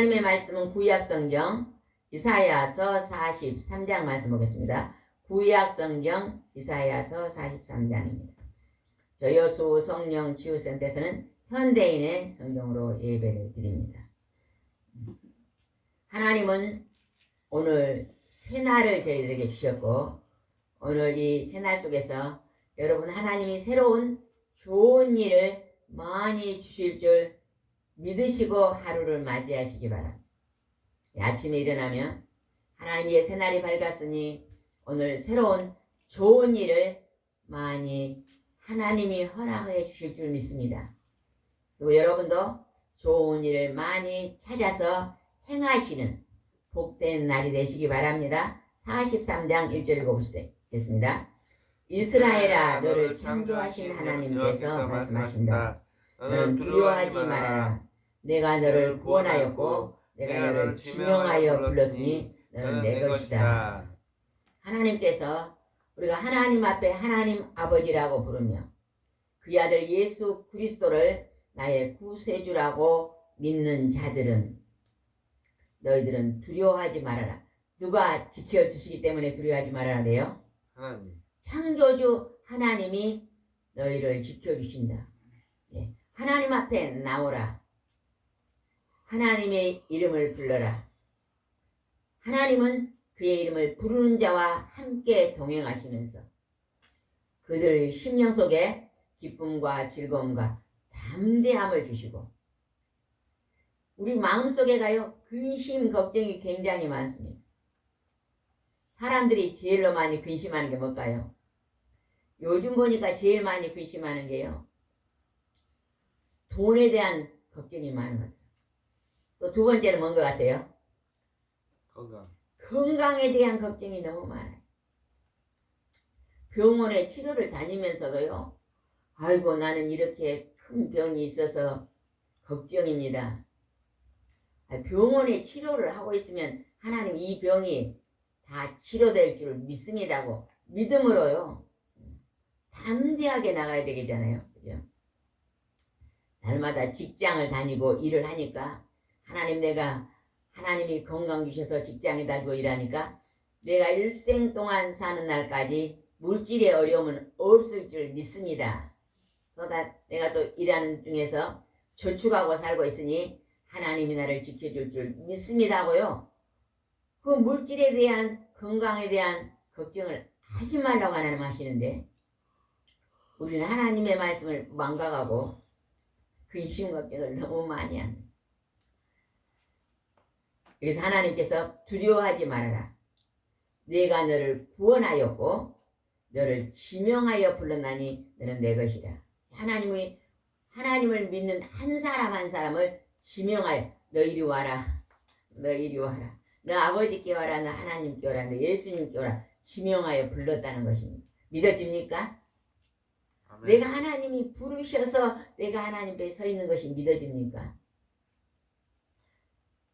하나님의 말씀은 구약성경 이사야서 43장 말씀 보겠습니다. 구약성경 이사야서 43장입니다. 저 여수 성령 치유센터에서는 현대인의 성경으로 예배를 드립니다. 하나님은 오늘 새날을 저희들에게 주셨고, 오늘 이 새날 속에서 여러분 하나님이 새로운 좋은 일을 많이 주실 줄 믿으시고 하루를 맞이하시기 바랍니다. 아침에 일어나면 하나님의 새날이 밝았으니 오늘 새로운 좋은 일을 많이 하나님이 허락해 주실 줄 믿습니다. 그리고 여러분도 좋은 일을 많이 찾아서 행하시는 복된 날이 되시기 바랍니다. 43장 1절 읽어보시겠습니다. 이스라엘아, 너를 창조하신 하나님께서 말씀하신다. 너는 두려워하지 말아라. 내가 너를 구원하였고 내가 너를 지명하여 불렀으니 너는 내 것이다. 하나님께서 우리가 하나님 앞에 하나님 아버지라고 부르며 그의 아들 예수 그리스도를 나의 구세주라고 믿는 자들은 너희들은 두려워하지 말아라. 누가 지켜주시기 때문에 두려워하지 말아라 그래요? 하나님. 창조주 하나님이 너희를 지켜주신다. 네. 하나님 앞에 나오라. 하나님의 이름을 불러라. 하나님은 그의 이름을 부르는 자와 함께 동행하시면서 그들 심령 속에 기쁨과 즐거움과 담대함을 주시고, 우리 마음속에 가요 근심 걱정이 굉장히 많습니다. 사람들이 제일로 많이 근심하는 게 뭘까요? 요즘 보니까 제일 많이 근심하는 게요, 돈에 대한 걱정이 많은 것 같아요. 또 두 번째는 뭔 것 같아요? 건강에 대한 걱정이 너무 많아요. 병원에 치료를 다니면서도요, 아이고 나는 이렇게 큰 병이 있어서 걱정입니다. 병원에 치료를 하고 있으면 하나님 이 병이 다 치료될 줄 믿습니다고 믿음으로요. 담대하게 나가야 되겠잖아요. 그죠? 날마다 직장을 다니고 일을 하니까 하나님이 건강 주셔서 직장에 다니고 일하니까 내가 일생 동안 사는 날까지 물질의 어려움은 없을 줄 믿습니다. 그러다 내가 또 일하는 중에서 저축하고 살고 있으니 하나님이 나를 지켜줄 줄 믿습니다고요. 그 물질에 대한 건강에 대한 걱정을 하지 말라고 하나님 하시는데 우리는 하나님의 말씀을 망각하고 근심 걱정을 너무 많이 합니다. 그래서 하나님께서 두려워하지 말아라. 내가 너를 구원하였고 너를 지명하여 불렀나니 너는 내 것이라. 하나님을 믿는 한 사람 한 사람을 지명하여 너 이리 와라. 너 이리 와라. 너 아버지께 와라. 너 하나님께 와라. 너 예수님께 와라. 지명하여 불렀다는 것입니다. 믿어집니까? 아멘. 내가 하나님이 부르셔서 내가 하나님 앞에 서 있는 것이 믿어집니까?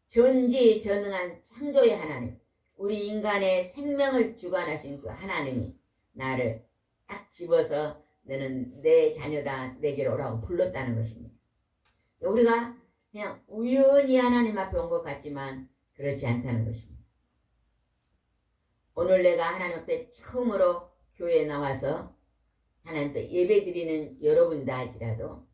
전지전능한 창조의 하나님, 우리 인간의 생명을 주관하신 그 하나님이 나를 딱 집어서 너는 내 자녀다 내게로 오라고 불렀다는 것입니다. 우리가 그냥 우연히 하나님 앞에 온 것 같지만 그렇지 않다는 것입니다. 오늘 내가 하나님 앞에 처음으로 교회에 나와서 하나님 앞에 예배 드리는 여러분이다 할지라도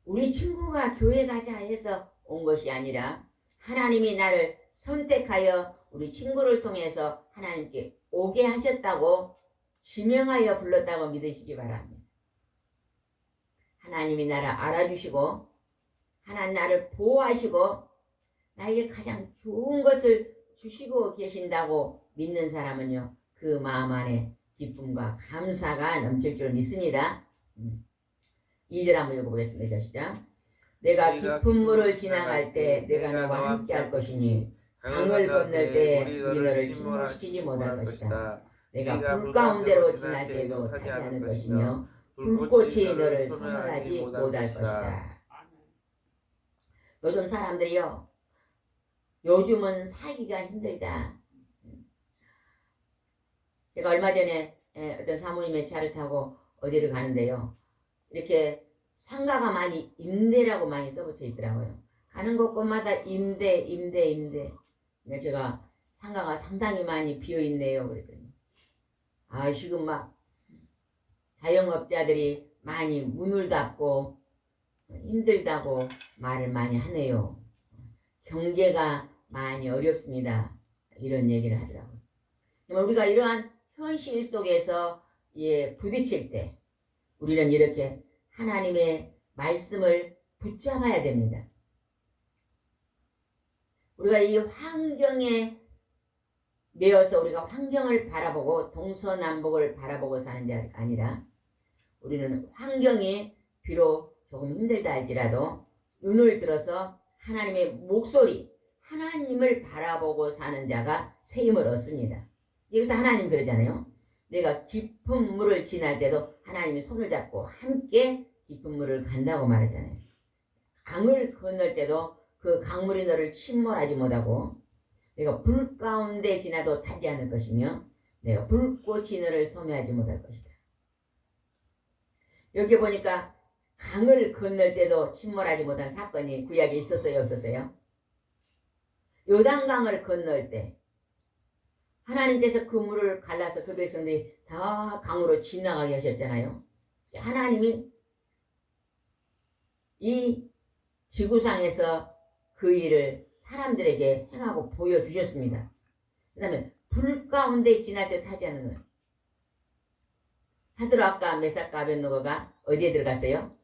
우리 친구가 교회 가자 해서 온 것이 아니라 하나님이 나를 선택하여 우리 친구를 통해서 하나님께 오게 하셨다고 지명하여 불렀다고 믿으시기 바랍니다. 하나님이 나를 알아주시고 하나님 나를 보호하시고 나에게 가장 좋은 것을 주시고 계신다고 믿는 사람은요. 그 마음 안에 기쁨과 감사가 넘칠 줄 믿습니다. 2절 한번 읽어보겠습니다. 시작. 내가 깊은 물을 지나갈 때 내가 너와 함께 할 것이니 강을 건널 때 우리 너를 침몰시키지 못할 것이다. 내가 불 가운데로 지날 때도 타지 않을 것이며 불꽃이 너를 소멸하지 못할 것이다. 요즘 사람들이요. 요즘은 살기가 힘들다. 제가 얼마 전에 어떤 사모님의 차를 타고 어디를 가는데요. 이렇게 상가가 많이 임대라고 많이 써붙여 있더라고요. 가는 곳곳마다 임대. 제가 상가가 상당히 많이 비어있네요. 그랬더니 지금 막 자영업자들이 많이 문을 닫고 힘들다고 말을 많이 하네요. 경제가 많이 어렵습니다. 이런 얘기를 하더라고요. 우리가 이러한 현실 속에서 부딪힐 때 우리는 이렇게 하나님의 말씀을 붙잡아야 됩니다. 우리가 이 환경에 매여서 우리가 환경을 바라보고 동서남북을 바라보고 사는 게 아니라 우리는 환경이 비록 조금 힘들다 할지라도 눈을 들어서 하나님의 목소리, 하나님을 바라보고 사는 자가 새 힘을 얻습니다. 여기서 하나님 그러잖아요. 내가 깊은 물을 지날 때도 하나님이 손을 잡고 함께 깊은 물을 간다고 말하잖아요. 강을 건널 때도 그 강물이 너를 침몰하지 못하고 내가 불 가운데 지나도 타지 않을 것이며 내가 불꽃이 너를 소멸하지 못할 것이다. 여기 보니까 강을 건널 때도 침몰하지 못한 사건이 구약에 있었어요, 없었어요? 요단강을 건널 때 하나님께서 그 물을 갈라서 그 백성들이 다 강으로 지나가게 하셨잖아요. 하나님이 이 지구상에서 그 일을 사람들에게 행하고 보여주셨습니다. 그 다음에 불 가운데 지날 때 타지 않는 거예요. 사드락과 메삭과 아벳느고가 어디에 들어갔어요?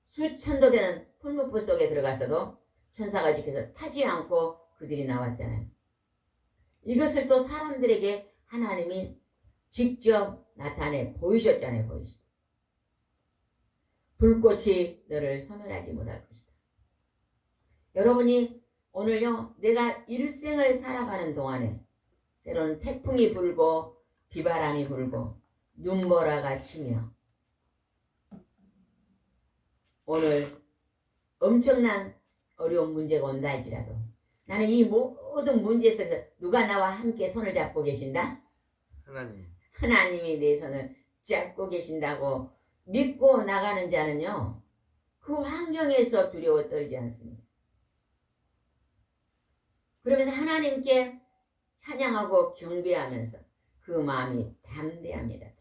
수천도 되는 풀무불 속에 들어갔어도 천사가 지켜서 타지 않고 그들이 나왔잖아요. 이것을 또 사람들에게 하나님이 직접 나타내 보이셨잖아요. 불꽃이 너를 소멸하지 못할 것이다. 여러분이 오늘요, 내가 일생을 살아가는 동안에 때로는 태풍이 불고 비바람이 불고 눈보라가 치며 오늘 엄청난 어려운 문제가 온다 할지라도 나는 이 모든 문제 속에서 누가 나와 함께 손을 잡고 계신다? 하나님. 하나님이 내 손을 잡고 계신다고 믿고 나가는 자는요, 그 환경에서 두려워 떨지 않습니다. 그러면서 하나님께 찬양하고 경배하면서 그 마음이 담대합니다.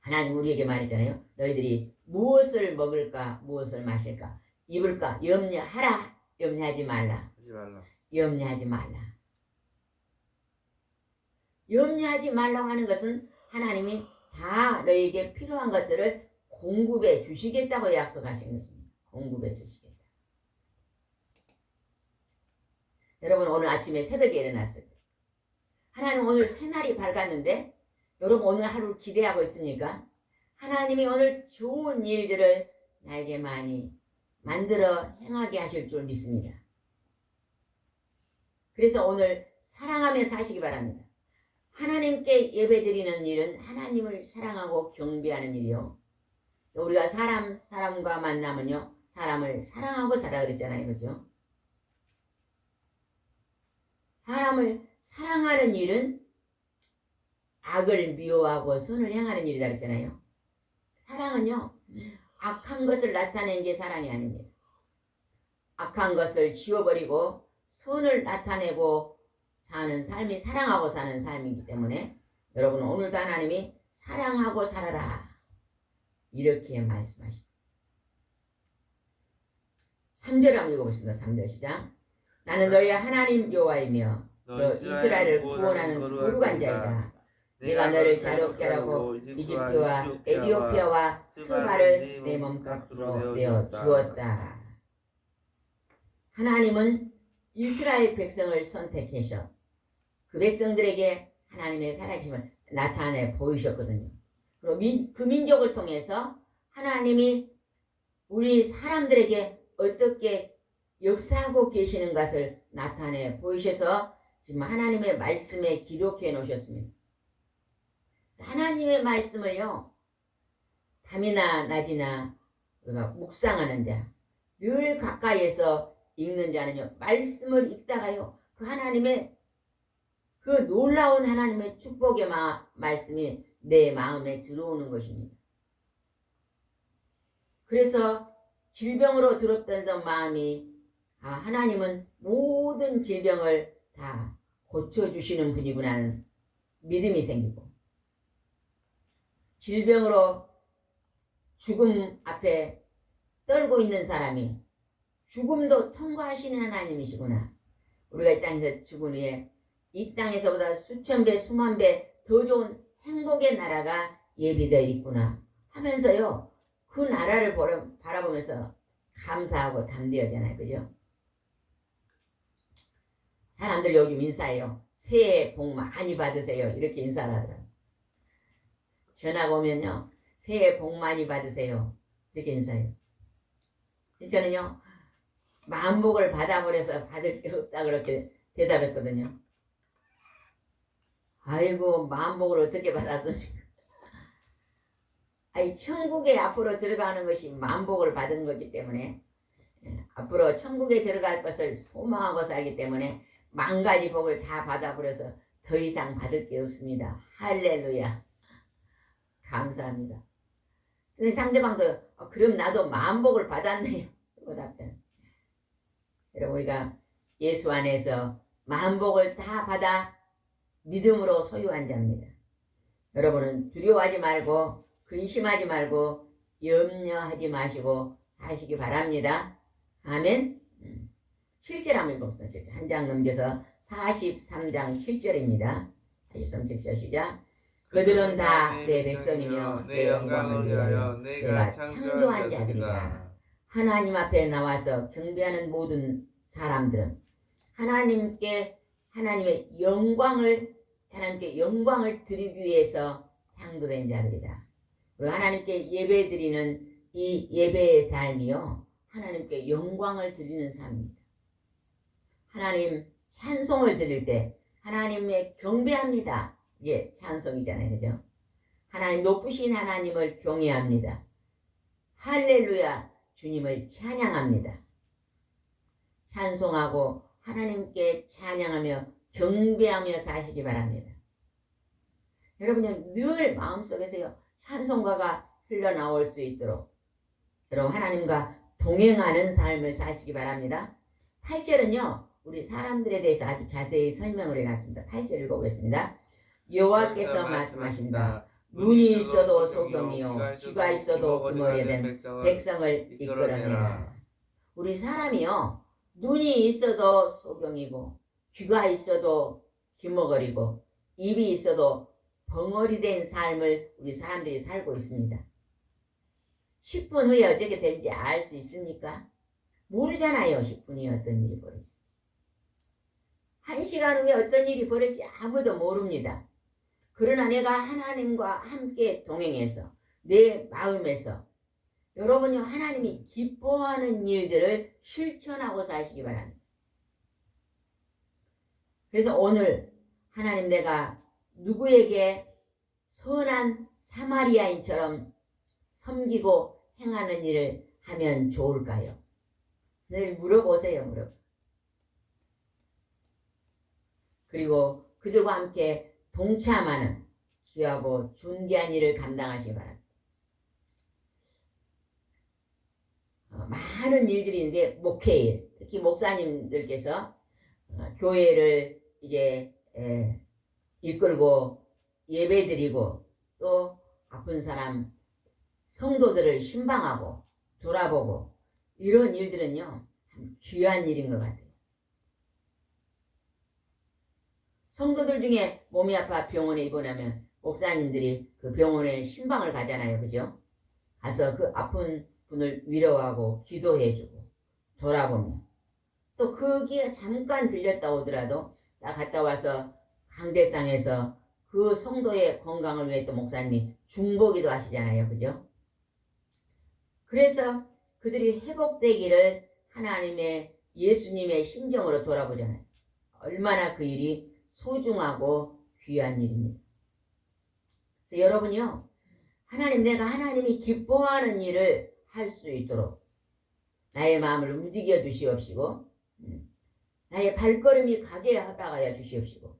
하나님 우리에게 말했잖아요. 너희들이 무엇을 먹을까, 무엇을 마실까, 입을까 염려하라. 염려하지 말라. 염려하지 말라. 염려하지 말라고 하는 것은 하나님이 다 너희에게 필요한 것들을 공급해 주시겠다고 약속하신 것입니다. 공급해 주시겠다. 여러분 오늘 아침에 새벽에 일어났을 때 하나님 오늘 새날이 밝았는데 여러분 오늘 하루를 기대하고 있습니까? 하나님이 오늘 좋은 일들을 나에게 많이 만들어 행하게 하실 줄 믿습니다. 그래서 오늘 사랑하며 사시기 바랍니다. 하나님께 예배드리는 일은 하나님을 사랑하고 경배하는 일이요. 우리가 사람과 만나면요, 사람을 사랑하고 살아 그랬잖아요. 그죠? 사람을 사랑하는 일은 악을 미워하고 선을 행하는 일이다 그랬잖아요. 사랑은요, 악한 것을 나타내는 게 사랑이 아닙니다. 악한 것을 지워버리고 선을 나타내고 사는 삶이 사랑하고 사는 삶이기 때문에 여러분 오늘도 하나님이 사랑하고 살아라 이렇게 말씀하십니다. 3절 한번 읽어보겠습니다. 3절 시작. 나는 너희의 하나님 여호와이며 너 이스라엘을 구원하는 거룩한 자이다. 내가 너를 자유롭게 하라고 이집트와 에디오피아와 스바를 내 몸값으로 내어 주었다. 하나님은 이스라엘 백성을 선택하셔 그 백성들에게 하나님의 살아계심을 나타내 보이셨거든요. 그리고 그 민족을 통해서 하나님이 우리 사람들에게 어떻게 역사하고 계시는 것을 나타내 보이셔서 지금 하나님의 말씀에 기록해 놓으셨습니다. 하나님의 말씀을요, 밤이나 낮이나 우리가 묵상하는 자, 늘 가까이에서 읽는 자는요, 말씀을 읽다가요, 그 하나님의 그 놀라운 하나님의 축복의 말씀이 내 마음에 들어오는 것입니다. 그래서 질병으로 두렵던 마음이 하나님은 모든 질병을 다 고쳐주시는 분이구나 하는 믿음이 생기고, 질병으로 죽음 앞에 떨고 있는 사람이 죽음도 통과하시는 하나님이시구나. 우리가 이 땅에서 죽은 후에 이 땅에서보다 수천 배 수만 배 더 좋은 행복의 나라가 예비되어 있구나 하면서요, 그 나라를 바라보면서 감사하고 담대하잖아요. 그죠? 사람들 요즘 인사해요. 새해 복 많이 받으세요. 이렇게 인사를 하더라고요. 전화가 오면요, 새해 복 많이 받으세요. 이렇게 인사해요. 저는요, 만복을 받아버려서 받을 게 없다 그렇게 대답했거든요. 아이고, 만복을 어떻게 받았습니까? 아니, 천국에 앞으로 들어가는 것이 만복을 받은 거기 때문에, 앞으로 천국에 들어갈 것을 소망하고 살기 때문에 만 가지 복을 다 받아버려서 더 이상 받을 게 없습니다. 할렐루야. 감사합니다. 상대방도 그럼 나도 만복을 받았네요. 그 답변. 여러분 우리가 예수 안에서 만복을 다 받아 믿음으로 소유한 자입니다. 여러분은 두려워하지 말고 근심하지 말고 염려하지 마시고 사시기 바랍니다. 아멘. 7절 한번 읽어봅시다. 한 장 넘겨서 43장 7절입니다. 43, 7절 시작. 그들은 다 내 백성이며 내 영광을 위하여 내가 창조한 자들이다. 하나님 앞에 나와서 경배하는 모든 사람들은 하나님께 하나님께 영광을 드리기 위해서 창조된 자들이다. 그리고 하나님께 예배드리는 이 예배의 삶이요, 하나님께 영광을 드리는 삶입니다. 하나님 찬송을 드릴 때 하나님의 경배합니다. 이게 찬송이잖아요. 그죠? 하나님 높으신 하나님을 경외합니다. 할렐루야 주님을 찬양합니다. 찬송하고 하나님께 찬양하며 경배하며 사시기 바랍니다. 여러분은 늘 마음속에서요 찬송가가 흘러나올 수 있도록 여러분 하나님과 동행하는 삶을 사시기 바랍니다. 8절은요 우리 사람들에 대해서 아주 자세히 설명을 해놨습니다. 8절 읽어보겠습니다. 여호와께서 말씀하신다. 눈이 있어도 소경이요 귀가 있어도 그머리에 된 백성을 이끌어내라. 우리 사람이요 눈이 있어도 소경이고 귀가 있어도 귀머거리고 입이 있어도 벙어리 된 삶을 우리 사람들이 살고 있습니다. 10분 후에 어떻게 될지 알 수 있습니까? 모르잖아요. 10분 후에 어떤 일이 벌어질지. 1시간 후에 어떤 일이 벌어질지 아무도 모릅니다. 그러나 내가 하나님과 함께 동행해서 내 마음에서 여러분이 하나님이 기뻐하는 일들을 실천하고 사시기 바랍니다. 그래서 오늘 하나님 내가 누구에게 선한 사마리아인처럼 섬기고 행하는 일을 하면 좋을까요? 늘 물어보세요. 그리고 그들과 함께 동참하는 귀하고 존귀한 일을 감당하시기 바랍니다. 많은 일들이 있는데 목회일, 특히 목사님들께서 교회를 이제 이끌고 예배드리고 또 아픈 사람 성도들을 신방하고 돌아보고 이런 일들은요 참 귀한 일인 것 같아요. 성도들 중에 몸이 아파 병원에 입원하면 목사님들이 그 병원에 신방을 가잖아요. 그죠? 가서 그 아픈 분을 위로하고 기도해주고 돌아보며 또 거기에 잠깐 들렸다 오더라도 나 갔다 와서 강대상에서 그 성도의 건강을 위해 또 목사님이 중보기도 하시잖아요. 그죠? 그래서 그들이 회복되기를 하나님의 예수님의 심정으로 돌아보잖아요. 얼마나 그 일이 소중하고 귀한 일입니다. 그래서 여러분이요 하나님 내가 하나님이 기뻐하는 일을 할 수 있도록 나의 마음을 움직여 주시옵시고 나의 발걸음이 가게 하여 주시옵시고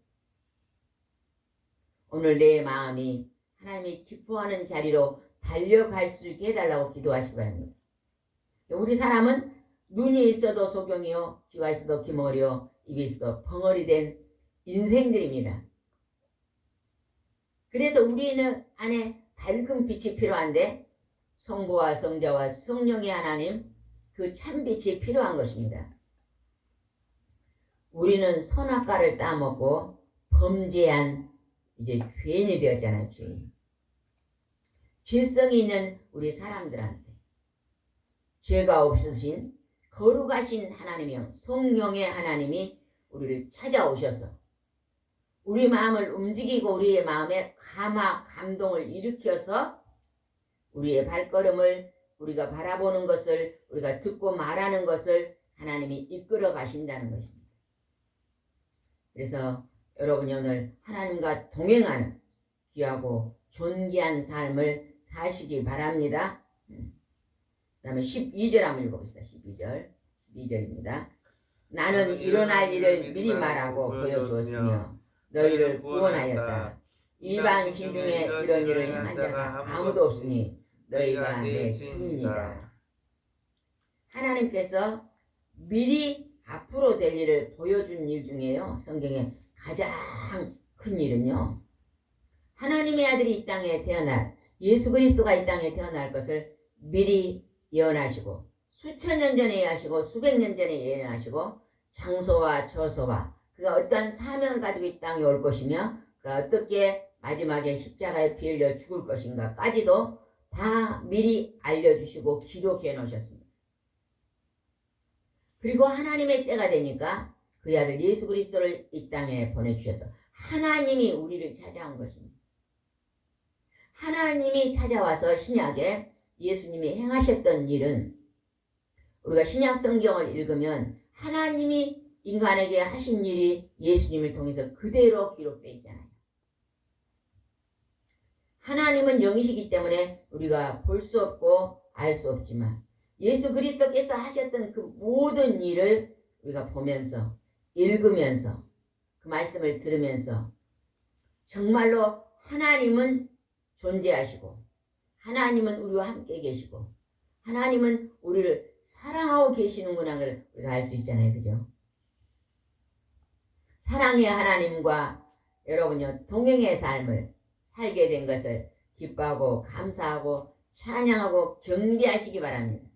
오늘 내 마음이 하나님이 기뻐하는 자리로 달려갈 수 있게 해달라고 기도하시기 바랍니다. 우리 사람은 눈이 있어도 소경이요 귀가 있어도 귀머리요 입이 있어도 벙어리 된 인생들입니다. 그래서 우리는 안에 밝은 빛이 필요한데 성부와 성자와 성령의 하나님 그 참빛이 필요한 것입니다. 우리는 선악과를 따먹고 범죄한 이제 죄인이 되었잖아요. 죄인. 질성이 있는 우리 사람들한테 죄가 없으신 거룩하신 하나님이요 성령의 하나님이 우리를 찾아오셔서 우리 마음을 움직이고 우리의 마음에 감동을 일으켜서 우리의 발걸음을 우리가 바라보는 것을 우리가 듣고 말하는 것을 하나님이 이끌어 가신다는 것입니다. 그래서 여러분이 오늘 하나님과 동행하는 귀하고 존귀한 삶을 사시기 바랍니다. 그 다음에 12절 한번 읽어봅시다. 12절입니다. 나는 일어날 일을 미리 말하고 보여주었으며 너희를 구원하였다. 이방 신 중에 이런 일을 행한 자가 아무도 없으니 너희가 내 친입니다. 하나님께서 미리 앞으로 될 일을 보여준 일 중에요. 성경에 가장 큰 일은요. 하나님의 아들이 이 땅에 태어날 예수 그리스도가 이 땅에 태어날 것을 미리 예언하시고 수천 년 전에 예언하시고 수백 년 전에 예언하시고 장소와 처소와 그가 어떠한 사명을 가지고 이 땅에 올 것이며 그가 어떻게 마지막에 십자가에 피 흘려 죽을 것인가까지도 다 미리 알려주시고 기록해 놓으셨습니다. 그리고 하나님의 때가 되니까 그의 아들 예수 그리스도를 이 땅에 보내주셔서 하나님이 우리를 찾아온 것입니다. 하나님이 찾아와서 신약에 예수님이 행하셨던 일은 우리가 신약 성경을 읽으면 하나님이 인간에게 하신 일이 예수님을 통해서 그대로 기록되어 있잖아요. 하나님은 영이시기 때문에 우리가 볼 수 없고 알 수 없지만 예수 그리스도께서 하셨던 그 모든 일을 우리가 보면서 읽으면서 그 말씀을 들으면서 정말로 하나님은 존재하시고 하나님은 우리와 함께 계시고 하나님은 우리를 사랑하고 계시는구나를 우리가 알 수 있잖아요. 그죠? 사랑의 하나님과 여러분요 동행의 삶을 살게 된 것을 기뻐하고 감사하고 찬양하고 경배하시기 바랍니다.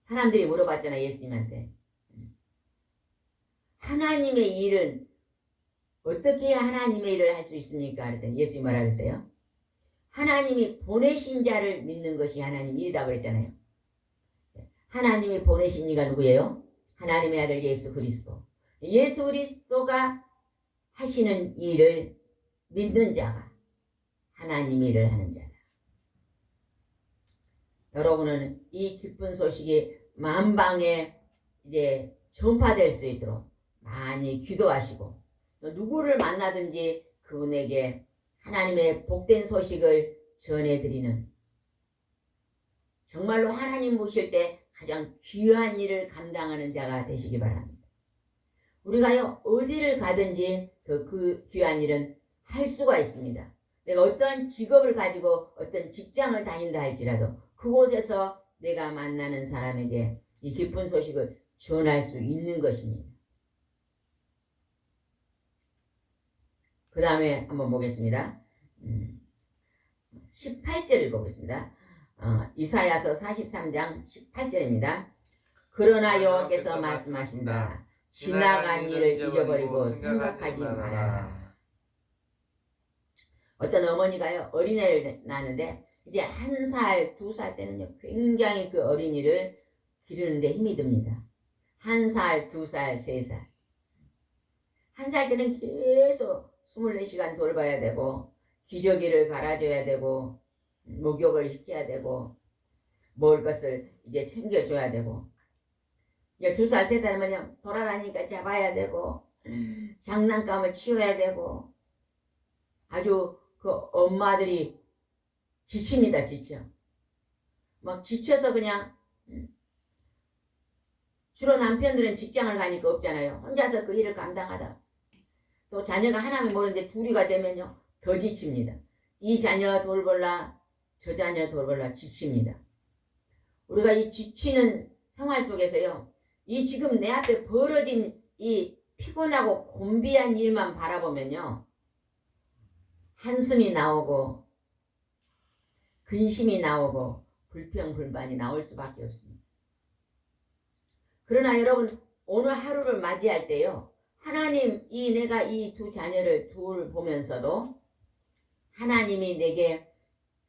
사람들이 물어봤잖아요. 예수님한테. 하나님의 일은 어떻게 해야 하나님의 일을 할 수 있습니까? 그랬더니 예수님이 말하셨어요. 하나님이 보내신 자를 믿는 것이 하나님 일이다 그랬잖아요. 하나님이 보내신 이가 누구예요? 하나님의 아들 예수 그리스도. 예수 그리스도가 하시는 일을 믿는 자가 하나님 일을 하는 자다. 여러분은 이 기쁜 소식이 만방에 이제 전파될 수 있도록 많이 기도하시고 누구를 만나든지 그분에게 하나님의 복된 소식을 전해드리는 정말로 하나님 보실 때 가장 귀한 일을 감당하는 자가 되시기 바랍니다. 우리가요 어디를 가든지 그 귀한 일은 할 수가 있습니다. 내가 어떠한 직업을 가지고 어떤 직장을 다닌다 할지라도 그곳에서 내가 만나는 사람에게 이 기쁜 소식을 전할 수 있는 것입니다. 그 다음에 한번 보겠습니다. 18절 읽어보겠습니다. 이사야서 43장 18절입니다. 그러나 여호와께서 말씀하신다. 지나간 일을 잊어버리고 생각하지 말아라. 어떤 어머니가요 어린애를 낳는데 이제 1살, 2살 때는요 굉장히 그 어린이를 기르는데 힘이 듭니다. 1살, 2살, 3살. 1살 때는 계속 24시간 돌봐야 되고 기저귀를 갈아줘야 되고 목욕을 시켜야 되고 먹을 것을 이제 챙겨줘야 되고 이제 2살, 3살이면 돌아다니니까 잡아야 되고 장난감을 치워야 되고 아주 그 엄마들이 지칩니다. 지쳐. 막 지쳐서 그냥 주로 남편들은 직장을 가니까 없잖아요. 혼자서 그 일을 감당하다. 또 자녀가 하나면 모르는데 둘이가 되면요 더 지칩니다. 이 자녀 돌볼라 저 자녀 돌볼라 지칩니다. 우리가 이 지치는 생활 속에서요 이 지금 내 앞에 벌어진 이 피곤하고 곤비한 일만 바라보면요 한숨이 나오고 근심이 나오고 불평불만이 나올 수밖에 없습니다. 그러나 여러분 오늘 하루를 맞이할 때요 하나님 내가 이 두 자녀를 돌보면서도 하나님이 내게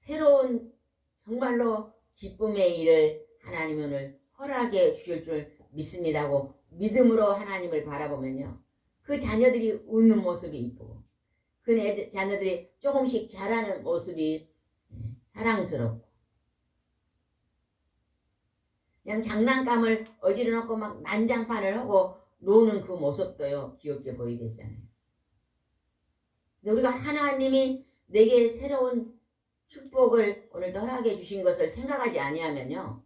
새로운 정말로 기쁨의 일을 하나님 오늘 허락해 주실 줄 믿습니다고 믿음으로 하나님을 바라보면요 그 자녀들이 웃는 모습이 이쁘고 그 자녀들이 조금씩 자라는 모습이 사랑스럽고 그냥 장난감을 어지러 놓고 막 난장판을 하고 노는 그 모습도요 귀엽게 보이겠잖아요. 근데 우리가 하나님이 내게 새로운 축복을 오늘도 허락해 주신 것을 생각하지 아니하면요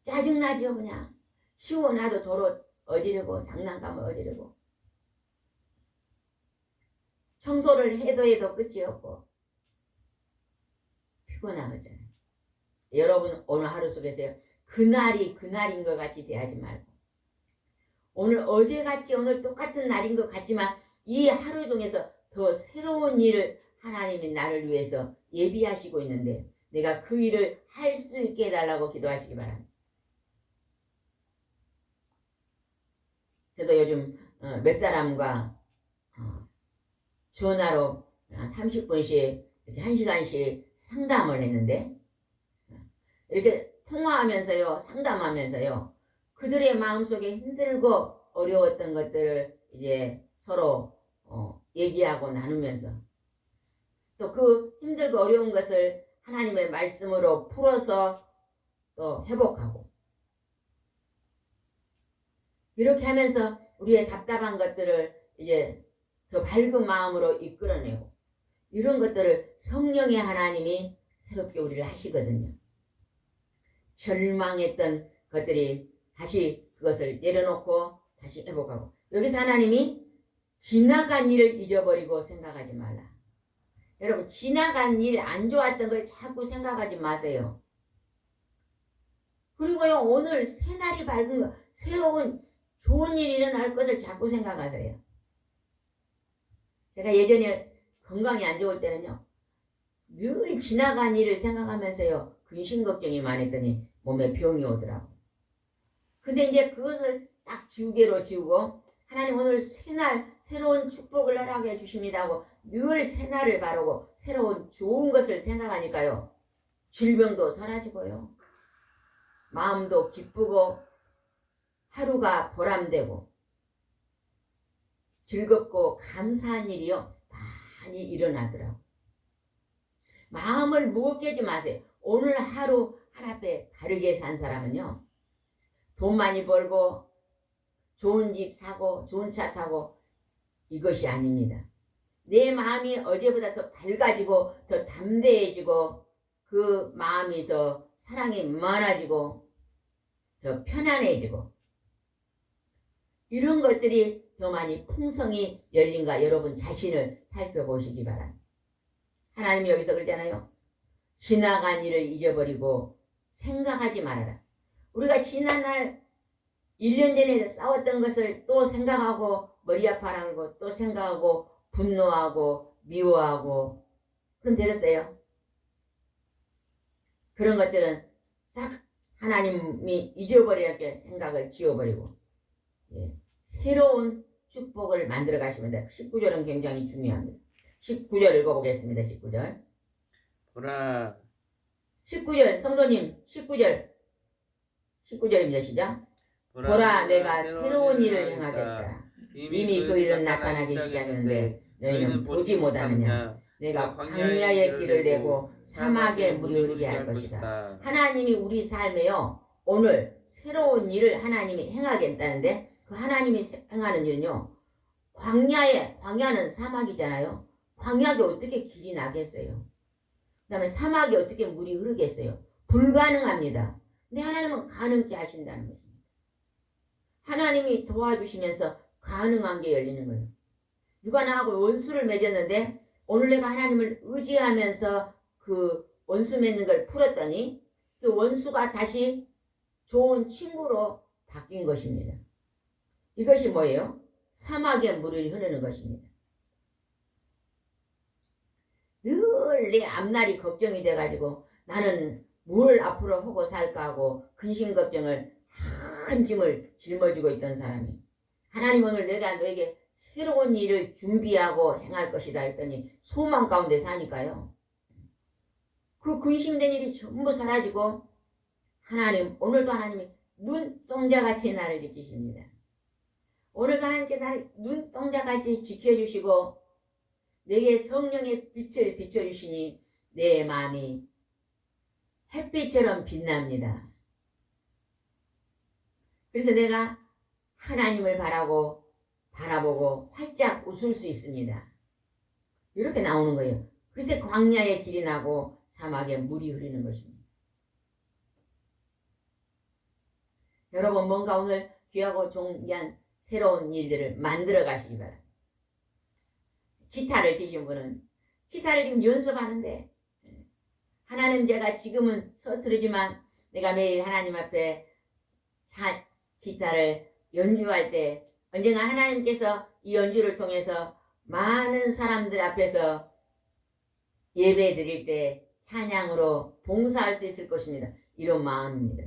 짜증나죠. 그냥 치워놔도 도로 어지르고 장난감을 어지르고 청소를 해도 끝이 없고 피곤하거든요. 여러분 오늘 하루 속에서요 그날이 그날인 것 같이 대하지 말고 오늘 어제같이 오늘 똑같은 날인 것 같지만 이 하루 중에서 더 새로운 일을 하나님이 나를 위해서 예비하시고 있는데 내가 그 일을 할 수 있게 해달라고 기도하시기 바랍니다. 저도 요즘 몇 사람과 전화로 30분씩 이렇게 1시간씩 상담을 했는데 이렇게 통화하면서요 상담하면서요 그들의 마음속에 힘들고 어려웠던 것들을 이제 서로 얘기하고 나누면서 또 그 힘들고 어려운 것을 하나님의 말씀으로 풀어서 또 회복하고 이렇게 하면서 우리의 답답한 것들을 이제 더 밝은 마음으로 이끌어내고 이런 것들을 성령의 하나님이 새롭게 우리를 하시거든요. 절망했던 것들이 다시 그것을 내려놓고 다시 회복하고, 여기서 하나님이 지나간 일을 잊어버리고 생각하지 말라. 여러분, 지나간 일, 안 좋았던 걸 자꾸 생각하지 마세요. 그리고요, 오늘 새날이 밝은 거, 새로운 좋은 일이 일어날 것을 자꾸 생각하세요. 제가 예전에 건강이 안 좋을 때는요, 늘 지나간 일을 생각하면서요, 근심 걱정이 많았더니 몸에 병이 오더라고. 근데 이제 그것을 딱 지우개로 지우고, 하나님 오늘 새날 새로운 축복을 허락해 주십니다 하고 늘 새날을 바라고 새로운 좋은 것을 생각하니까요, 질병도 사라지고요, 마음도 기쁘고 하루가 보람되고 즐겁고 감사한 일이요 많이 일어나더라고. 마음을 무겁게 하지 마세요. 오늘 하루 하나빼 바르게 산 사람은요, 돈 많이 벌고 좋은 집 사고 좋은 차 타고 이것이 아닙니다. 내 마음이 어제보다 더 밝아지고 더 담대해지고 그 마음이 더 사랑이 많아지고 더 편안해지고, 이런 것들이 더 많이 풍성이 열린가 여러분 자신을 살펴보시기 바랍니다. 하나님이 여기서 그러잖아요. 지나간 일을 잊어버리고 생각하지 말아라. 우리가 지난날 1년 전에 싸웠던 것을 또 생각하고 머리 아파하는 거 또 생각하고 분노하고 미워하고 그럼 되겠어요? 그런 것들은 싹 하나님이 잊어버리게 생각을 지워버리고, 예, 새로운 축복을 만들어 가시면 돼요. 19절은 굉장히 중요합니다. 19절 읽어보겠습니다. 19절. 보라 19절 성도님 19절입니다. 시작. 보라 내가 새로운 일을 행하겠다. 이미 그 일은 나타나기 시작했는데 너희는 보지 못하느냐. 내가 광야의 길을 내고 사막에 물이 흐르게 할 것이다. 하나님이 우리 삶에요, 오늘 새로운 일을 하나님이 행하겠다는데, 그 하나님이 행하는 일은요, 광야는 사막이잖아요. 광야에 어떻게 길이 나겠어요? 그 다음에 사막에 어떻게 물이 흐르겠어요? 불가능합니다. 근데 하나님은 가능케 하신다는 것입니다. 하나님이 도와주시면서 가능한 게 열리는 거예요. 누가 나하고 원수를 맺었는데 오늘 내가 하나님을 의지하면서 그 원수 맺는 걸 풀었더니 그 원수가 다시 좋은 친구로 바뀐 것입니다. 이것이 뭐예요? 사막에 물이 흐르는 것입니다. 늘 내 앞날이 걱정이 돼가지고 나는 뭘 앞으로 하고 살까 하고 근심 걱정을 큰 짐을 짊어지고 있던 사람이, 하나님 오늘 내가 너에게 새로운 일을 준비하고 행할 것이다 했더니 소망 가운데 사니까요, 그 근심된 일이 전부 사라지고 하나님, 오늘도 하나님이 눈동자같이 나를 지키십니다. 오늘도 하나님께 나를 눈동자같이 지켜주시고 내게 성령의 빛을 비춰주시니 내 마음이 햇빛처럼 빛납니다. 그래서 내가 하나님을 바라보고 활짝 웃을 수 있습니다. 이렇게 나오는 거예요. 그래서 광야에 길이 나고 사막에 물이 흐르는 것입니다. 여러분, 뭔가 오늘 귀하고 존귀한 새로운 일들을 만들어 가시기 바랍니다. 기타를 치신 분은 기타를 지금 연습하는데, 하나님 제가 지금은 서투르지만 내가 매일 하나님 앞에 기타를 연주할 때 언젠가 하나님께서 이 연주를 통해서 많은 사람들 앞에서 예배 드릴 때 찬양으로 봉사할 수 있을 것입니다. 이런 마음입니다.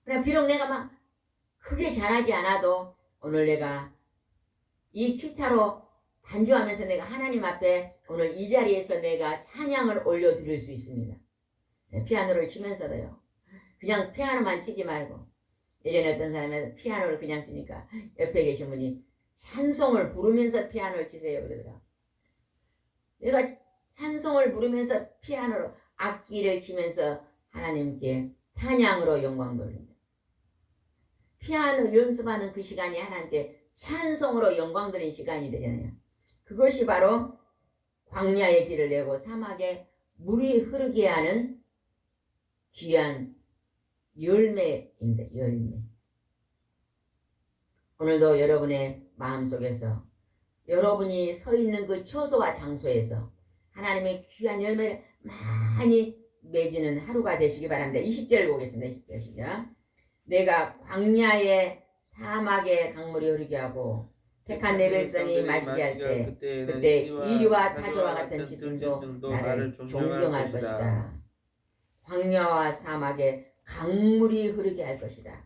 그러나 비록 내가 막 크게 잘하지 않아도 오늘 내가 이 기타로 반주하면서 내가 하나님 앞에 오늘 이 자리에서 내가 찬양을 올려드릴 수 있습니다. 피아노를 치면서도요. 그냥 피아노만 치지 말고, 예전에 어떤 사람이 피아노를 그냥 치니까 옆에 계신 분이 찬송을 부르면서 피아노를 치세요 그러더라고요. 내가 찬송을 부르면서 피아노로 악기를 치면서 하나님께 찬양으로 영광 돌립니다. 피아노 연습하는 그 시간이 하나님께 찬송으로 영광 돌리는 시간이 되잖아요. 그것이 바로 광야의 길을 내고 사막에 물이 흐르게 하는 귀한 열매입니다. 열매. 오늘도 여러분의 마음속에서 여러분이 서 있는 그 처소와 장소에서 하나님의 귀한 열매를 많이 맺는 하루가 되시기 바랍니다. 20절 보겠습니다. 20절 시작. 내가 광야의 사막에 강물이 흐르게 하고 택한 내 백성이 마시게 할 때 그때 이리와 타조와 같은 지층도 나를 존경할 것이다. 광야와 사막에 강물이 흐르게 할 것이다.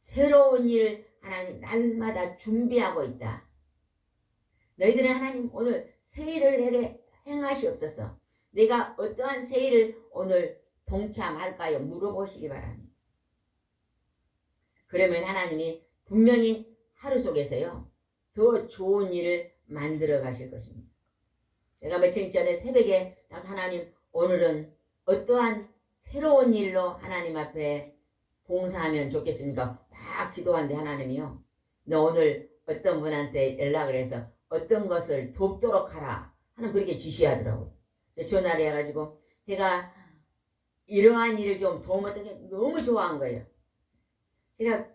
새로운 일을 하나님 날마다 준비하고 있다. 너희들은 하나님 오늘 새 일을 내게 행하시옵소서. 내가 어떠한 새 일을 오늘 동참할까요? 물어보시기 바랍니다. 그러면 하나님이 분명히 하루 속에서요 더 좋은 일을 만들어 가실 것입니다. 제가 며칠 전에 새벽에 나서 하나님 오늘은 어떠한 새로운 일로 하나님 앞에 봉사하면 좋겠습니까? 막 기도하는데 하나님이요 너 오늘 어떤 분한테 연락을 해서 어떤 것을 돕도록 하라 하는 그렇게 지시하더라고요. 전화를 해가지고 제가 이러한 일을 좀 도움을 얻는 게 너무 좋아한 거예요. 제가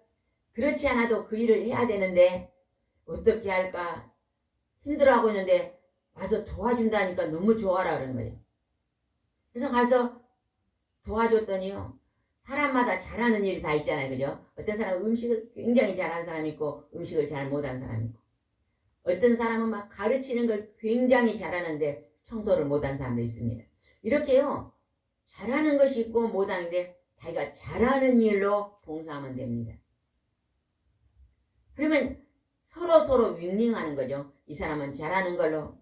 그렇지 않아도 그 일을 해야 되는데 어떻게 할까 힘들어하고 있는데 와서 도와준다니까 너무 좋아라 그러는 거예요. 그래서 가서 도와줬더니요 사람마다 잘하는 일이 다 있잖아요. 그죠? 어떤 사람은 음식을 굉장히 잘하는 사람이 있고 음식을 잘 못하는 사람이 있고 어떤 사람은 막 가르치는 걸 굉장히 잘하는데 청소를 못하는 사람도 있습니다. 이렇게요 잘하는 것이 있고 못하는데 자기가 잘하는 일로 봉사하면 됩니다. 그러면 서로 윈윈하는 거죠. 이 사람은 잘하는 걸로.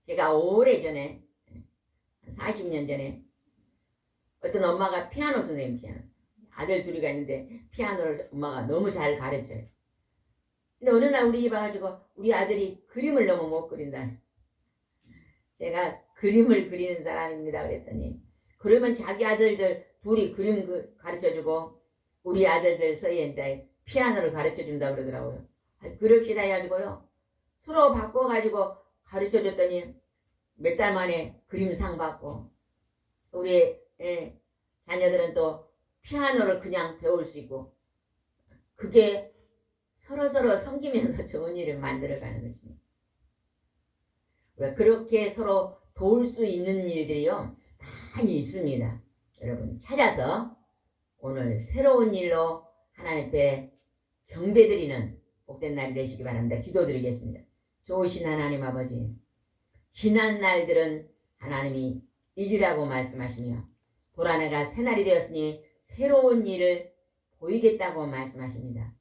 제가 오래전에 40년 전에 어떤 엄마가 피아노 선생님 아들 둘이가 있는데 피아노를 엄마가 너무 잘 가르쳐요. 근데 어느 날 우리 집 와가지고 우리 아들이 그림을 너무 못 그린다. 제가 그림을 그리는 사람입니다 그랬더니 그러면 자기 아들들 둘이 그림 가르쳐주고 우리 아들들 서희한테 피아노를 가르쳐준다 그러더라고요. 그럽시다 해가지고요 서로 바꿔가지고 가르쳐줬더니 몇 달 만에 그림상 받고 우리 자녀들은 또 피아노를 그냥 배울 수 있고 그게 서로 섬기면서 좋은 일을 만들어가는 것입니다. 그렇게 서로 도울 수 있는 일들이요 많이 있습니다. 여러분 찾아서 오늘 새로운 일로 하나님 앞에 경배드리는 복된 날이 되시기 바랍니다. 기도드리겠습니다. 좋으신 하나님 아버지 지난 날들은 하나님이 잊으라고 말씀하시며 보라 내가 새날이 되었으니 새로운 일을 보이겠다고 말씀하십니다.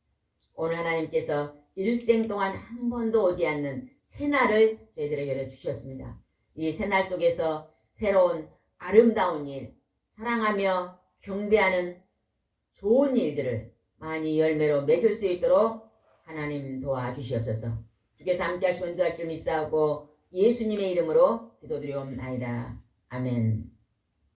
오늘 하나님께서 일생 동안 한 번도 오지 않는 새날을 저희들에게 열어주셨습니다. 이 새날 속에서 새로운 아름다운 일, 사랑하며 경배하는 좋은 일들을 많이 열매로 맺을 수 있도록 하나님 도와주시옵소서. 주께서 함께 하시면 도할 줄 믿사오고 예수님의 이름으로 기도드리옵나이다. 아멘.